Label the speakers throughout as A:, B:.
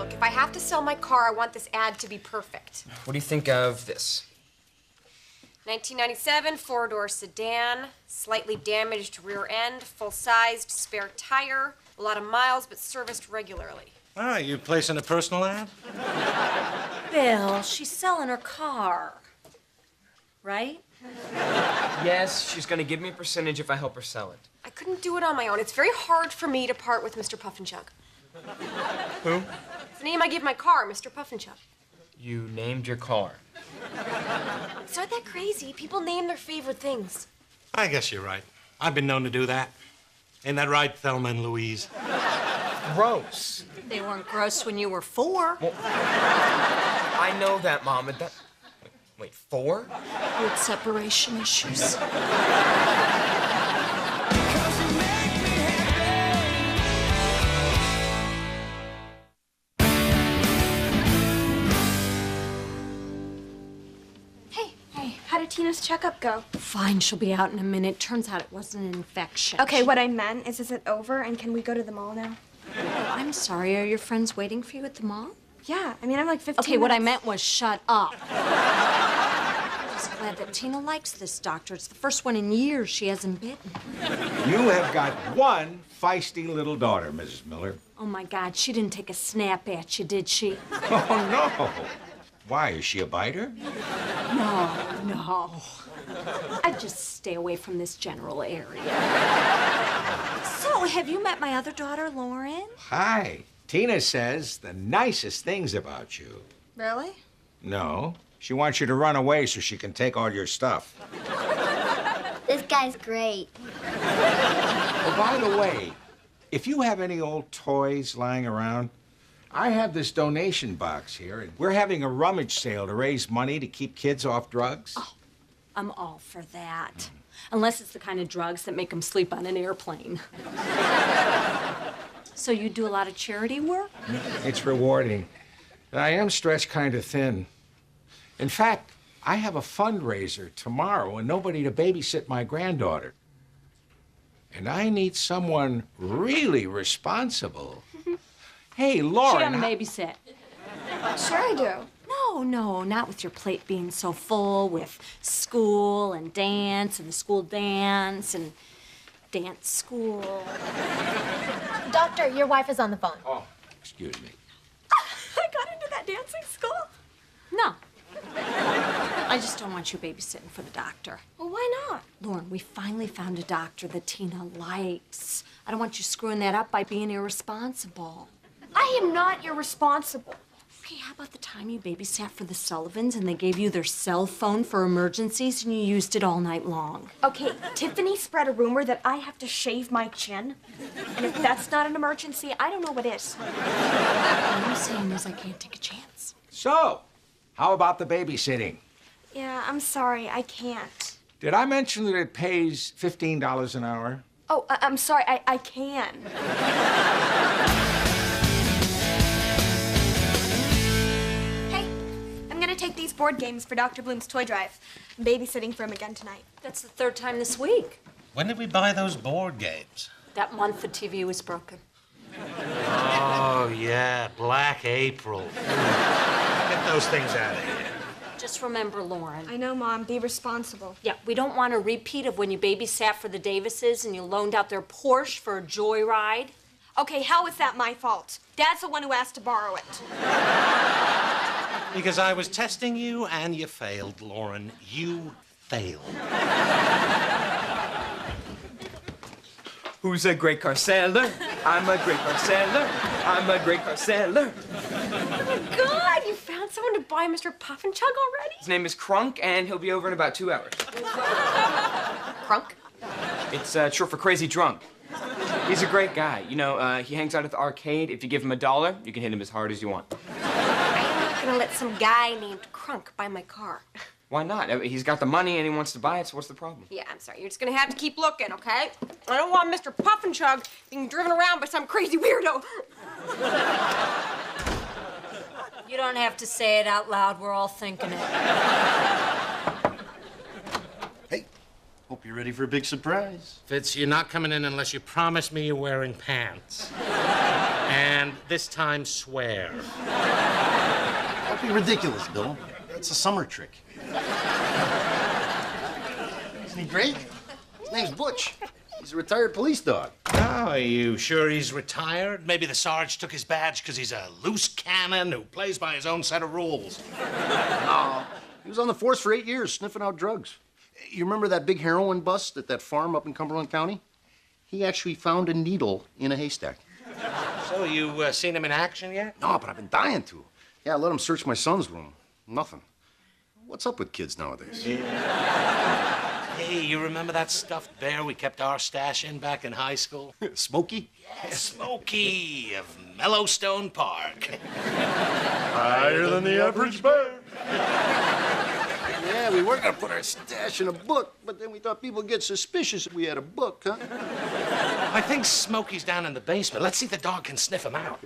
A: Look, if I have to sell my car, I want this ad to be perfect.
B: What do you think of this?
A: 1997 four-door sedan, slightly damaged rear end, full-sized spare tire, a lot of miles but serviced regularly.
C: Ah, you placing a personal ad?
D: Bill, she's selling her car. Right?
B: Yes, she's gonna give me a percentage if I help her sell it.
A: I couldn't do it on my own. It's very hard for me to part with Mr. Puff and Chug.
B: Who?
A: It's the name I give my car, Mr. Puff and Chug.
B: You named your car.
A: It's not that crazy. People name their favorite things.
C: I guess you're right. I've been known to do that. Ain't that right, Thelma and Louise?
B: Gross.
D: They weren't gross when you were 4.
B: Well, I know that, Mom. But that... Wait, 4?
D: You had separation issues.
E: How did Tina's checkup go?
D: Fine, she'll be out in a minute. Turns out it wasn't an infection.
E: Okay, what I meant is it over and can we go to the mall now?
D: Oh, I'm sorry. Are your friends waiting for you at the mall?
E: Yeah, I mean, I'm like 15
D: Okay,
E: minutes.
D: what I meant was shut up. I'm just glad that Tina likes this doctor. It's the first one in years she hasn't bitten.
F: You have got one feisty little daughter, Mrs. Miller.
D: Oh, my God, she didn't take a snap at you, did she?
F: Oh, no. Why, is she a biter?
D: No. I'd just stay away from this general area. So, have you met my other daughter, Lauren?
F: Hi. Tina says the nicest things about you.
E: Really?
F: No. She wants you to run away so she can take all your stuff.
G: This guy's great.
F: Oh, by the way, if you have any old toys lying around, I have this donation box here, and we're having a rummage sale to raise money to keep kids off drugs.
D: Oh, I'm all for that. Unless it's the kind of drugs that make them sleep on an airplane. So you do a lot of charity work?
F: It's rewarding. I am stretched kind of thin. In fact, I have a fundraiser tomorrow and nobody to babysit my granddaughter. And I need someone really responsible. Hey, Lauren.
D: She doesn't babysit.
E: Sure I do.
D: No, not with your plate being so full with school and dance and the school dance and dance school.
G: Doctor, your wife is on the phone.
F: Oh, excuse me.
E: I got into that dancing school.
D: No. I just don't want you babysitting for the doctor.
E: Well, why not?
D: Lauren, we finally found a doctor that Tina likes. I don't want you screwing that up by being irresponsible.
E: I am not irresponsible.
D: Okay, how about the time you babysat for the Sullivans and they gave you their cell phone for emergencies and you used it all night long?
E: Okay, Tiffany spread a rumor that I have to shave my chin. And if that's not an emergency, I don't know what is.
D: All I'm saying is I can't take a chance.
F: So, how about the babysitting?
E: Yeah, I'm sorry, I can't.
F: Did I mention that it pays $15 an hour?
E: Oh, I'm sorry, I can. Hey, I'm gonna take these board games for Dr. Bloom's toy drive. I'm babysitting for him again tonight.
D: That's the 3rd time this week.
C: When did we buy those board games?
D: That month the TV was broken.
C: Oh, yeah, Black April. Get those things out of here.
D: Just remember, Lauren.
E: I know, Mom, be responsible.
D: Yeah, we don't want a repeat of when you babysat for the Davises and you loaned out their Porsche for a joyride.
E: Okay, how is that my fault? Dad's the one who asked to borrow it.
C: Because I was testing you and you failed, Lauren. You failed.
B: Who's a great car seller? I'm a great car seller. I'm a great car seller.
A: God, you found someone to buy Mr. Puff and Chug already?
B: His name is Crunk, and he'll be over in about 2 hours.
A: Crunk?
B: It's short for crazy drunk. He's a great guy. You know, he hangs out at the arcade. If you give him $1, you can hit him as hard as you want.
A: I'm not gonna let some guy named Crunk buy my car.
B: Why not? He's got the money and he wants to buy it, so what's the problem?
A: Yeah, I'm sorry. You're just gonna have to keep looking, okay? I don't want Mr. Puff and Chug being driven around by some crazy weirdo.
D: You don't have to say it out loud. We're all thinking it.
H: Hey, hope you're ready for a big surprise.
C: Fitz, you're not coming in unless you promise me you're wearing pants. And This time, swear.
H: Don't be ridiculous, Bill. It's a summer trick. Isn't he great? His name's Butch. He's a retired police dog.
C: Oh, are you sure he's retired? Maybe the Sarge took his badge because he's a loose cannon who plays by his own set of rules.
H: No, he was on the force for 8 years, sniffing out drugs. You remember that big heroin bust at that farm up in Cumberland County? He actually found a needle in a haystack.
C: So, you seen him in action yet?
H: No, but I've been dying to. Yeah, I let him search my son's room. Nothing. What's up with kids nowadays?
C: Hey, you remember that stuffed bear we kept our stash in back in high school?
H: Smokey?
C: Yeah, Smokey of Mellowstone Park.
H: Higher than the average bear. Yeah, we were gonna put our stash in a book, but then we thought people would get suspicious if we had a book, huh?
C: I think Smokey's down in the basement. Let's see if the dog can sniff him out.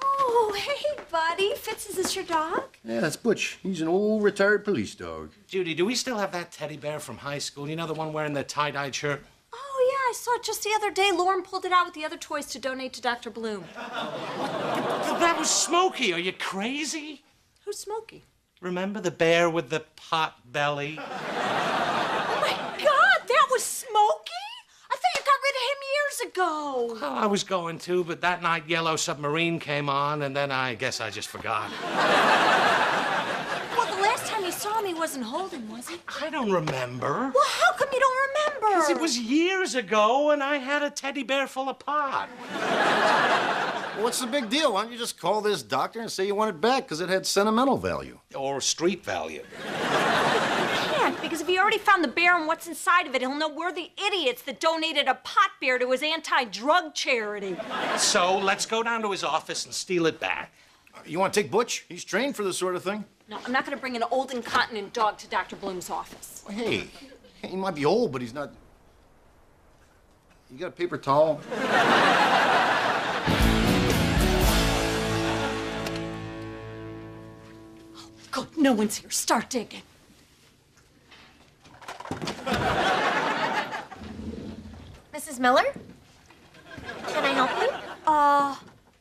D: Oh, hey, buddy. Fitz, is this your dog?
H: Yeah, that's Butch. He's an old retired police dog.
C: Judy, do we still have that teddy bear from high school? You know, the one wearing the tie-dyed shirt?
D: Oh, yeah, I saw it just the other day. Lauren pulled it out with the other toys to donate to Dr. Bloom.
C: That was Smokey. Are you crazy?
D: Who's Smokey?
C: Remember the bear with the pot belly?
D: Oh, my God, that was Smokey? I thought you got rid of him years ago.
C: Well, I was going to, but that night Yellow Submarine came on, and then I guess I just forgot.
D: Well, the last time you saw him, he wasn't holding, was he?
C: I don't remember.
D: Well, how come you don't remember?
C: Because it was years ago, and I had a teddy bear full of pot.
H: What's the big deal? Why don't you just call this doctor and say you want it back because it had sentimental value?
C: Or street value.
D: Can't, because if he already found the bear and what's inside of it, he'll know we're the idiots that donated a pot bear to his anti-drug charity.
C: So let's go down to his office and steal it back.
H: You want to take Butch? He's trained for this sort of thing.
D: No, I'm not going to bring an old incontinent dog to Dr. Bloom's office.
H: Hey, he might be old, but he's not... You got a paper towel?
D: Good, no one's here. Start digging.
G: Mrs. Miller? Can I help you?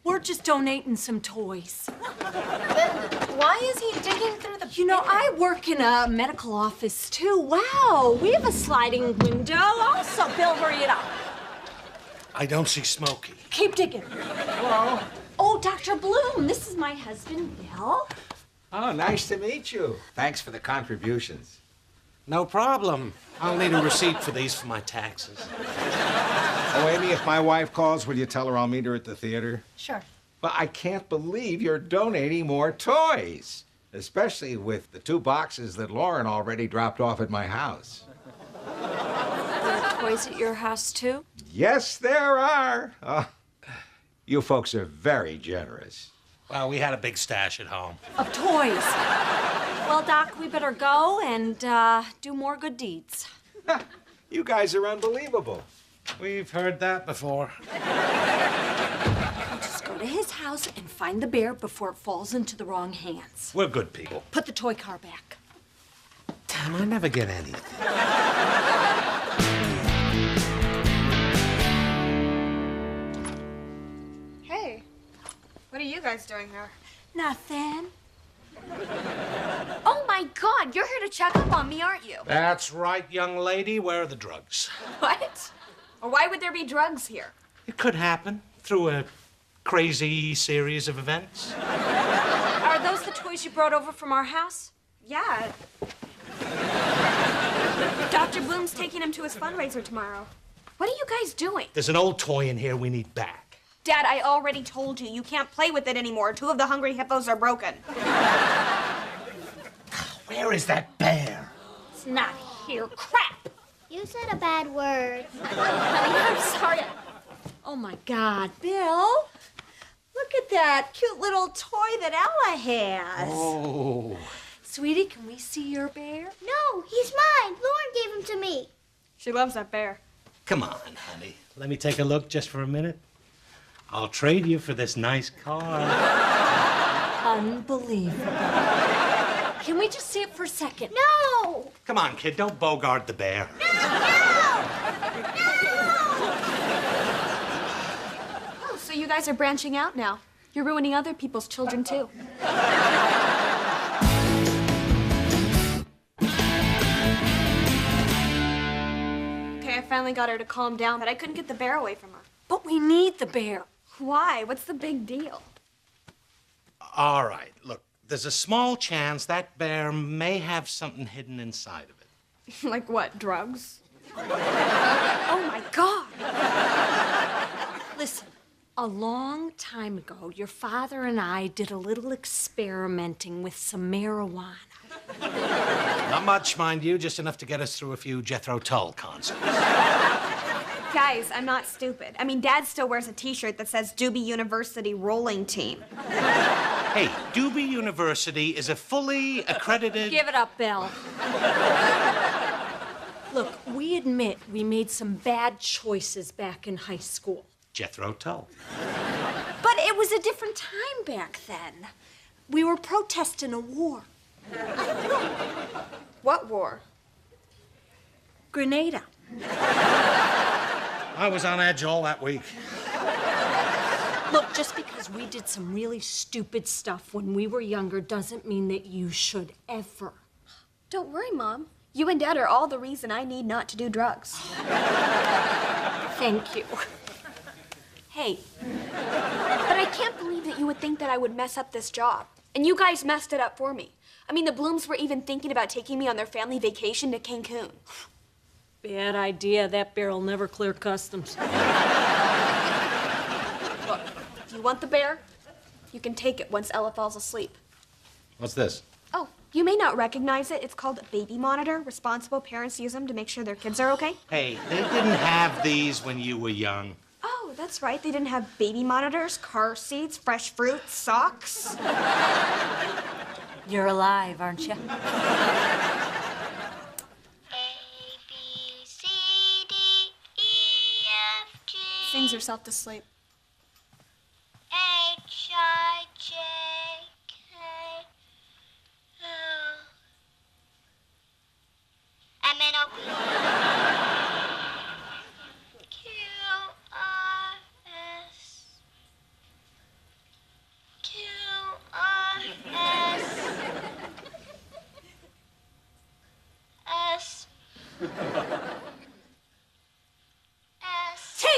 D: We're just donating some toys.
G: Then why is he digging through the...
D: You know, I work in a medical office, too. Wow, we have a sliding window. Also, Bill, hurry it up.
C: I don't see Smokey.
D: Keep digging. Hello. Oh, Dr. Bloom, this is my husband, Bill.
F: Oh, nice to meet you. Thanks for the contributions.
C: No problem. I'll need a receipt for these for my taxes.
F: Oh, Amy, if my wife calls, will you tell her I'll meet her at the theater?
G: Sure.
F: Well, I can't believe you're donating more toys, especially with the 2 boxes that Lauren already dropped off at my house.
D: There are toys at your house, too?
F: Yes, there are. You folks are very generous.
C: Well, we had a big stash at home.
D: Of toys. Well, Doc, we better go and do more good deeds.
F: You guys are unbelievable.
C: We've heard that before.
D: Just go to his house and find the bear before it falls into the wrong hands.
C: We're good people.
D: Put the toy car back.
C: Damn, I never get anything.
E: Hey, what are you guys doing here?
D: Nothing.
G: Oh, my God, you're here to check up on me, aren't you?
C: That's right, young lady. Where are the drugs?
E: What? Or why would there be drugs here?
C: It could happen through a crazy series of events.
D: Are those the toys you brought over from our house?
E: Yeah. Dr. Bloom's taking him to his fundraiser tomorrow. What are you guys doing?
C: There's an old toy in here we need back.
E: Dad, I already told you, you can't play with it anymore. 2 of the hungry hippos are broken.
C: Where is that bear?
D: It's not here. Crap!
G: You said a bad word.
D: Honey, I'm sorry. Oh, my God. Bill, look at that cute little toy that Ella has.
C: Oh.
D: Sweetie, can we see your bear?
G: No, he's mine. Lauren gave him to me.
E: She loves that bear.
C: Come on, honey. Let me take a look just for a minute. I'll trade you for this nice car.
D: Unbelievable. Can we just see it for a second?
G: No!
C: Come on, kid. Don't bogart the bear.
E: Oh, so So you guys are branching out now. You're ruining other people's children, too. Okay, I finally got her to calm down, but I couldn't get the bear away from her.
D: But we need the bear.
E: Why? What's the big deal?
C: All right, look, there's a small chance that bear may have something hidden inside of it.
E: Like what, drugs?
D: Oh, my God. Listen, a long time ago, your father and I did a little experimenting with some marijuana.
C: Not much, mind you, just enough to get us through a few Jethro Tull concerts.
E: Guys, I'm not stupid. I mean, Dad still wears a T-shirt that says Doobie University Rolling Team.
C: Hey, Doobie University is a fully accredited...
D: Give it up, Bill. Look, we admit we made some bad choices back in high school.
C: Jethro Tull.
D: But it was a different time back then. We were protesting a war.
E: What war?
D: Grenada.
C: I was on edge all that week.
D: Look, just because we did some really stupid stuff when we were younger doesn't mean that you should ever.
E: Don't worry, Mom. You and Dad are all the reason I need not to do drugs.
D: Thank you. Hey.
E: But I can't believe that you would think that I would mess up this job. And you guys messed it up for me. I mean, the Blooms were even thinking about taking me on their family vacation to Cancun.
D: Bad idea. That bear'll never clear customs.
E: Look, if you want the bear, you can take it once Ella falls asleep.
C: What's this?
E: Oh, you may not recognize it. It's called a baby monitor. Responsible parents use them to make sure their kids are okay.
C: Hey, they didn't have these when you were young.
E: Oh, that's right. They didn't have baby monitors, car seats, fresh fruit, socks.
D: You're alive, aren't you?
E: Sings herself to sleep.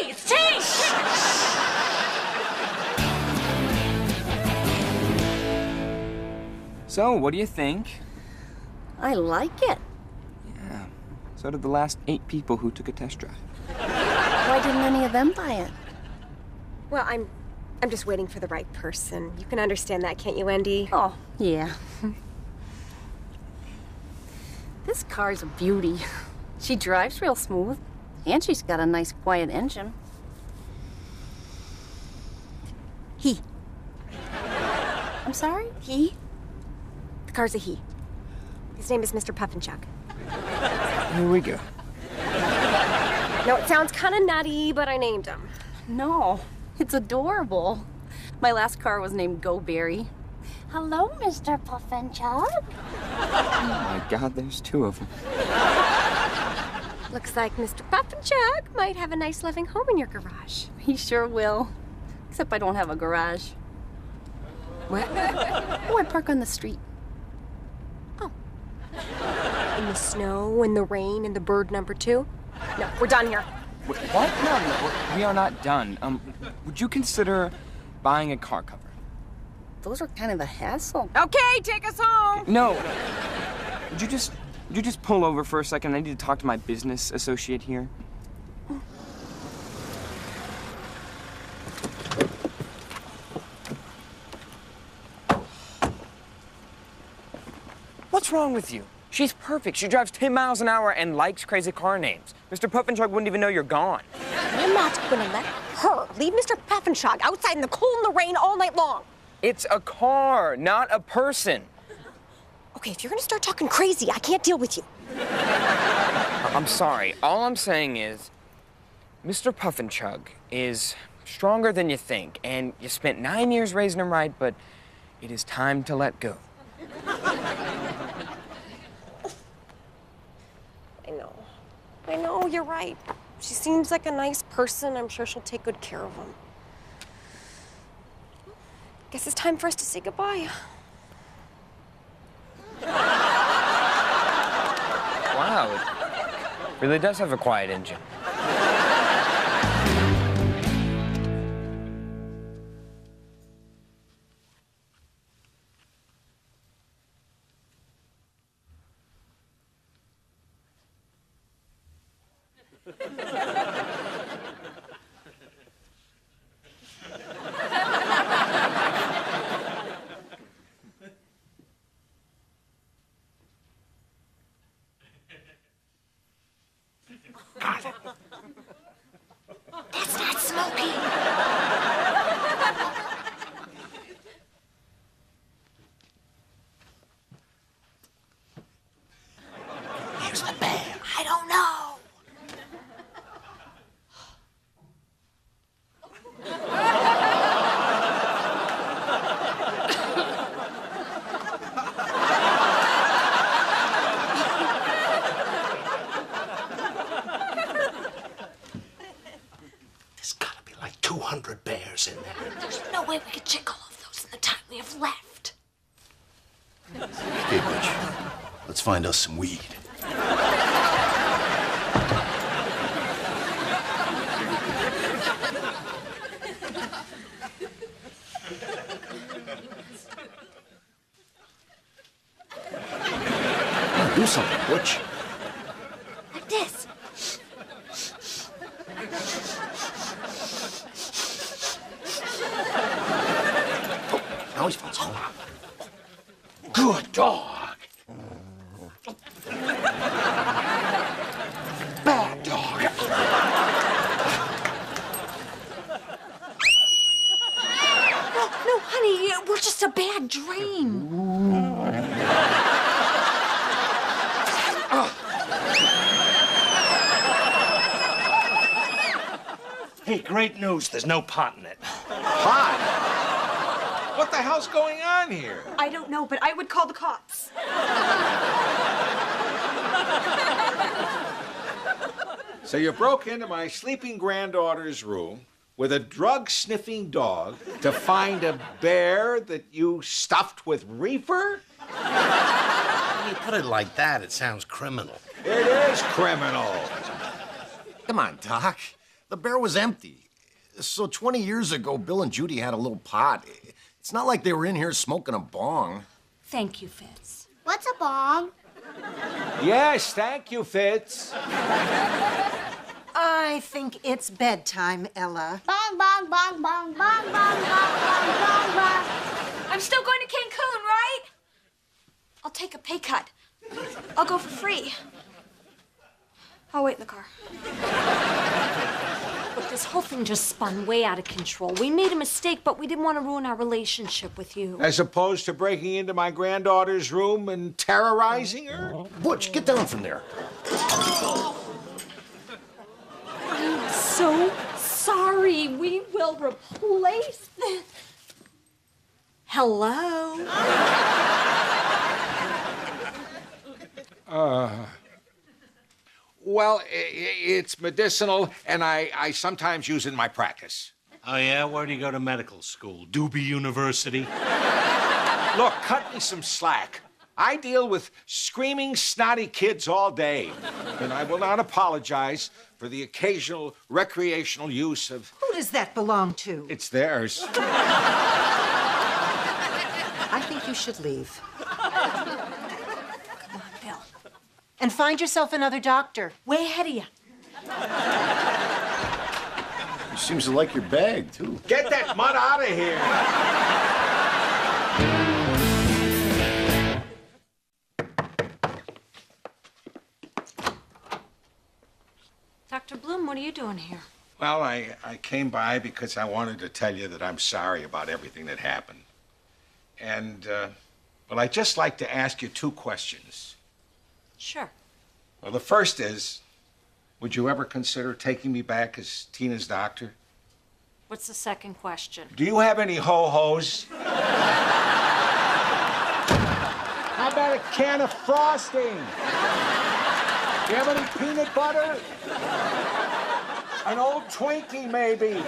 D: It's tea!
B: So, what do you think?
I: I like it.
B: Yeah. So did the last 8 people who took a test drive.
I: Why didn't any of them buy it?
A: Well, I'm just waiting for the right person. You can understand that, can't you, Wendy?
I: Oh, yeah. This car's a beauty. She drives real smooth, and she's got a nice quiet engine.
A: He.
I: I'm sorry?
A: He? The car's a he. His name is Mr. Puffinchuck.
B: Here we go.
A: No, it sounds kind of nutty, but I named him.
I: No, it's adorable. My last car was named Go Berry. Hello, Mr. Puffinchuck.
B: Oh my God, there's 2 of them.
A: Looks like Mr. Puffinchuck might have a nice living home in your garage.
I: He sure will. Except I don't have a garage.
A: What?
I: Oh, I park on the street.
A: In the snow, in the rain, in the bird number 2? No, we're done here.
B: Wait, what? No, we are not done. Would you consider buying a car cover?
I: Those are kind of a hassle.
A: Okay, take us home.
B: No. Would you just pull over for a second? I need to talk to my business associate here. What's wrong with you? She's perfect. She drives 10 miles an hour and likes crazy car names. Mr. Puffinchuck wouldn't even know you're gone.
A: I'm not gonna let her leave Mr. Puffinchuck outside in the cold and the rain all night long.
B: It's a car, not a person.
A: Okay, if you're gonna start talking crazy, I can't deal with you.
B: I'm sorry. All I'm saying is, Mr. Puffinchuck is stronger than you think, and you spent 9 years raising him right, but it is time to let go.
A: I know, you're right. She seems like a nice person. I'm sure she'll take good care of him. Guess it's time for us to say goodbye.
B: Wow, it really does have a quiet engine.
D: That's not smoking.
C: Here's the bear.
D: I don't know.
C: There's gotta be like 200 bears in there.
D: There's no way we could check all of those in the time we have left.
H: Okay, Butch. Let's find us some weed. Do something, Butch.
D: Like this.
H: Now he's found some.
F: Good dog. Bad dog.
D: No, honey, we're just a bad dream.
C: Hey, great news. There's no pot in it.
F: Pot? What the hell's going on here?
D: I don't know, but I would call the cops.
F: So you broke into my sleeping granddaughter's room with a drug-sniffing dog to find a bear that you stuffed with reefer?
C: When you put it like that, it sounds criminal.
F: It is criminal.
H: Come on, Doc. The bear was empty. So 20 years ago, Bill and Judy had a little pot. It's not like they were in here smoking a bong.
D: Thank you, Fitz.
E: What's a bong?
F: Yes, thank you, Fitz.
J: I think it's bedtime, Ella.
E: Bong, bong, bong, bong, bong, bong, bong, bong, bong, bong.
D: I'm still going to Cancun, right? I'll take a pay cut. I'll go for free. I'll wait in the car.
A: Look, this whole thing just spun way out of control. We made a mistake, but we didn't want to ruin our relationship with you.
F: As opposed to breaking into my granddaughter's room and terrorizing her?
H: Butch, get down from there.
D: I'm so sorry. We will replace this.
J: Hello?
F: Well, it's medicinal, and I sometimes use it in my practice.
C: Oh, yeah? Where do you go to medical school? Doobie University?
F: Look, cut me some slack. I deal with screaming, snotty kids all day, and I will not apologize for the occasional recreational use of...
J: Who does that belong to?
F: It's theirs.
J: I think you should leave.
D: Come on, Bill.
J: And find yourself another doctor.
D: Way ahead of you.
H: He seems to like your bag, too.
F: Get that mud out of here.
A: Dr. Bloom, what are you doing here?
F: Well, I came by because I wanted to tell you that I'm sorry about everything that happened. And, well, I'd just like to ask you 2 questions.
A: Sure.
F: Well, the first is, would you ever consider taking me back as Tina's doctor?
A: What's the second question?
F: Do you have any ho-hos? How about a can of frosting? Do you have any peanut butter? An old Twinkie, maybe?